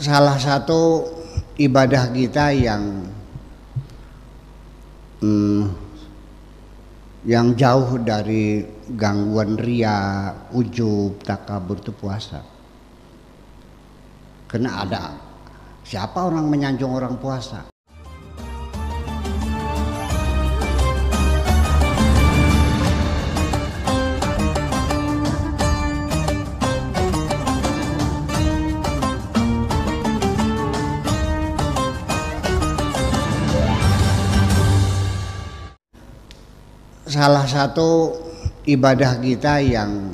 salah satu ibadah kita yang jauh dari gangguan ria, ujub, takabur itu puasa. Karena ada siapa orang menyanjung orang puasa? Salah satu ibadah kita yang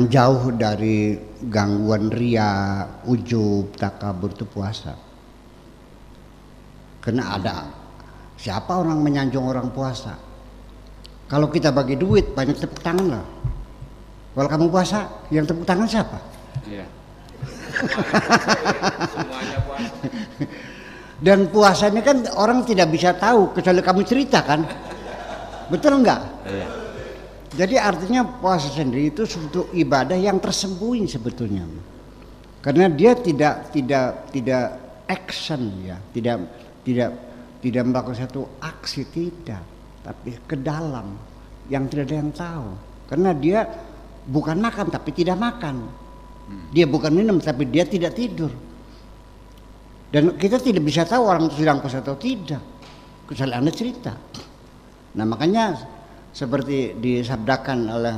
jauh dari gangguan ria, ujub, takabur itu puasa. Karena ada siapa orang menyanjung orang puasa? Kalau kita bagi duit banyak tepuk tangan lah. Kalau kamu puasa, yang tepuk tangan siapa? Iya. Semuanya puasa. Dan puasanya kan orang tidak bisa tahu kecuali kamu cerita kan, betul enggak? Iya. Jadi artinya puasa sendiri itu suatu ibadah yang tersembunyi sebetulnya, karena dia tidak action ya, tidak melakukan satu aksi, tidak, tapi ke dalam yang tidak ada yang tahu. Karena dia bukan makan tapi tidak makan, dia bukan minum tapi dia tidak tidur. Dan kita tidak bisa tahu orang itu sedang puasa atau tidak, kecuali Anda cerita. Nah makanya seperti disabdakan oleh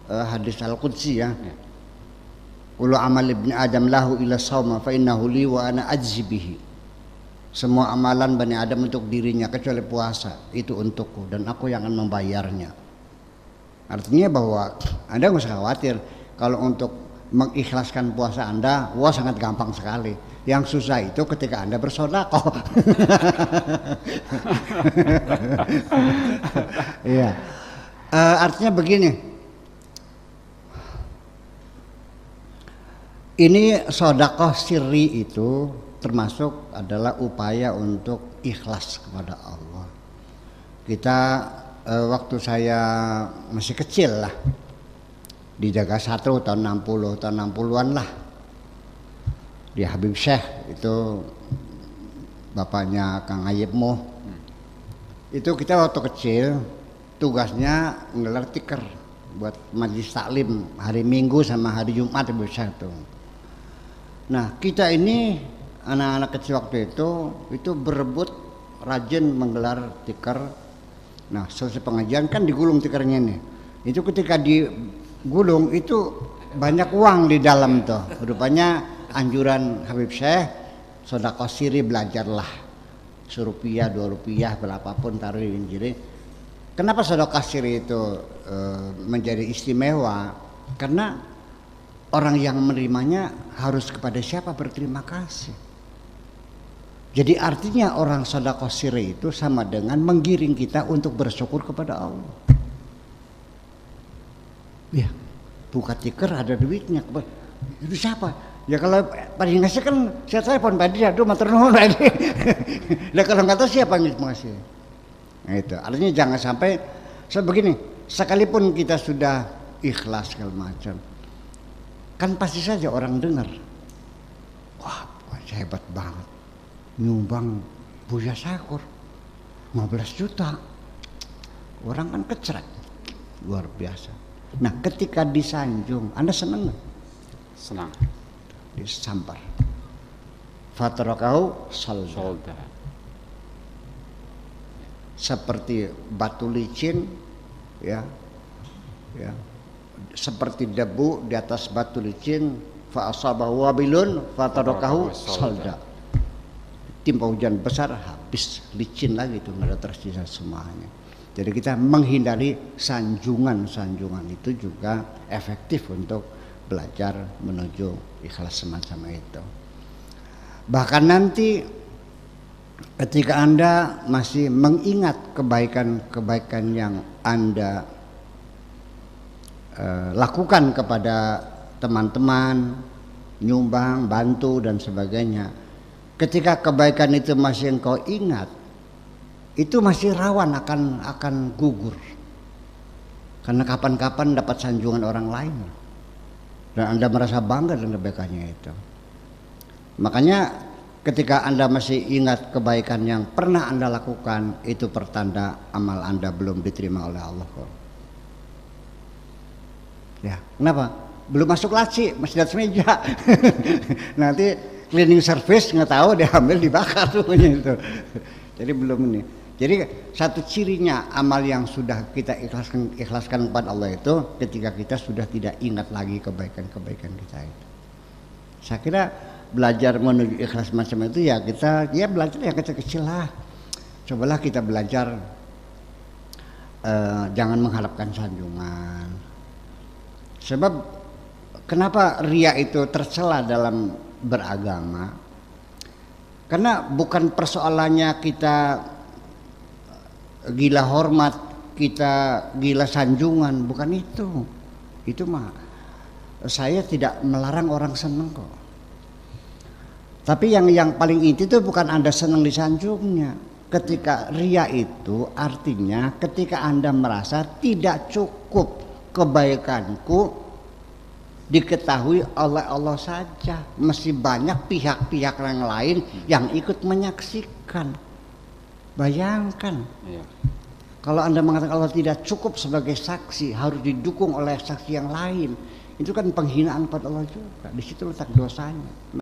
hadis Al-Qudsi ya, kullu amal ibni Adam lahu ila shauma fa innahu li wa ana ajzi bihi. Semua amalan Bani Adam untuk dirinya kecuali puasa, itu untukku dan aku yang akan membayarnya. Artinya bahwa Anda nggak usah khawatir kalau untuk mengikhlaskan puasa Anda, wah sangat gampang sekali. Yang susah itu ketika Anda bersedekah. Iya. Artinya begini. Ini sedekah sirri itu termasuk adalah upaya untuk ikhlas kepada Allah. Kita waktu saya masih kecil lah, di Jagasatru tahun 60, tahun 60-an lah, di Habib Syekh itu bapaknya Kang Ayibmu. Itu kita waktu kecil tugasnya ngelar tikar buat majlis taklim hari Minggu sama hari Jumat Habib Syekh itu. Nah kita ini anak-anak kecil waktu itu berebut rajin menggelar tikar. Nah selesai pengajian kan digulung tikarnya nih. Itu ketika digulung itu banyak uang di dalam tuh. Rupanya anjuran Habib Syekh, sedekah siri, belajarlah Rp1, Rp2, berapapun taruh di injiri. Kenapa sedekah siri itu menjadi istimewa? Karena orang yang menerimanya harus kepada siapa berterima kasih. Jadi artinya orang sedekah siri itu sama dengan menggiring kita untuk bersyukur kepada Allah. Ya, buka tikar ada duitnya. Itu siapa? Ya kalau paling ngasih kan saya telepon Pak Didi, aduh matur nuwun Pak Didi. Lah kalau nggak tahu siapa yang ngasih. Nah itu artinya jangan sampai sebegini, sekalipun kita sudah ikhlas segala macam, kan pasti saja orang dengar, wah hebat banget, nyumbang Buya Syakur 15 juta, orang kan kecret, luar biasa. Nah ketika disanjung, Anda senang nggak? Senang. Disampar fatarakahu solda, seperti batu licin ya, seperti debu di atas batu licin, fa asabahu wabilun fatarakahu solda, timpa hujan besar habis licin lagi itu, nggak ada tersisa semuanya. Jadi kita menghindari sanjungan itu juga efektif untuk belajar menuju ikhlas semacam itu. Bahkan nanti ketika Anda masih mengingat kebaikan-kebaikan yang Anda lakukan kepada teman-teman, nyumbang, bantu dan sebagainya, ketika kebaikan itu masih engkau ingat, itu masih rawan akan gugur. Karena kapan-kapan dapat sanjungan orang lain. dan Anda merasa bangga dengan kebaikannya itu. Makanya ketika Anda masih ingat kebaikan yang pernah Anda lakukan, itu pertanda amal Anda belum diterima oleh Allah kok. Ya, kenapa? Belum masuk laci, masih di atas meja. Nanti cleaning service nggak tahu diambil dibakar semuanya itu. Jadi belum ini. Jadi satu cirinya amal yang sudah kita ikhlaskan kepada Allah itu ketika kita sudah tidak ingat lagi kebaikan-kebaikan kita itu. Saya kira belajar menuju ikhlas macam itu ya kita ya belajar yang kecil-kecil lah. Cobalah kita belajar jangan mengharapkan sanjungan. Sebab kenapa riya itu tercela dalam beragama? Karena bukan persoalannya kita gila hormat, kita gila sanjungan, bukan itu. Itu mah saya tidak melarang orang senang kok. Tapi yang paling inti itu bukan Anda senang disanjungnya. Ketika riya itu artinya ketika Anda merasa tidak cukup kebaikanku diketahui oleh Allah saja, masih banyak pihak-pihak yang lain yang ikut menyaksikan. Bayangkan, kalau Anda mengatakan Allah tidak cukup sebagai saksi, harus didukung oleh saksi yang lain, itu kan penghinaan pada Allah juga. Di situ letak dosanya.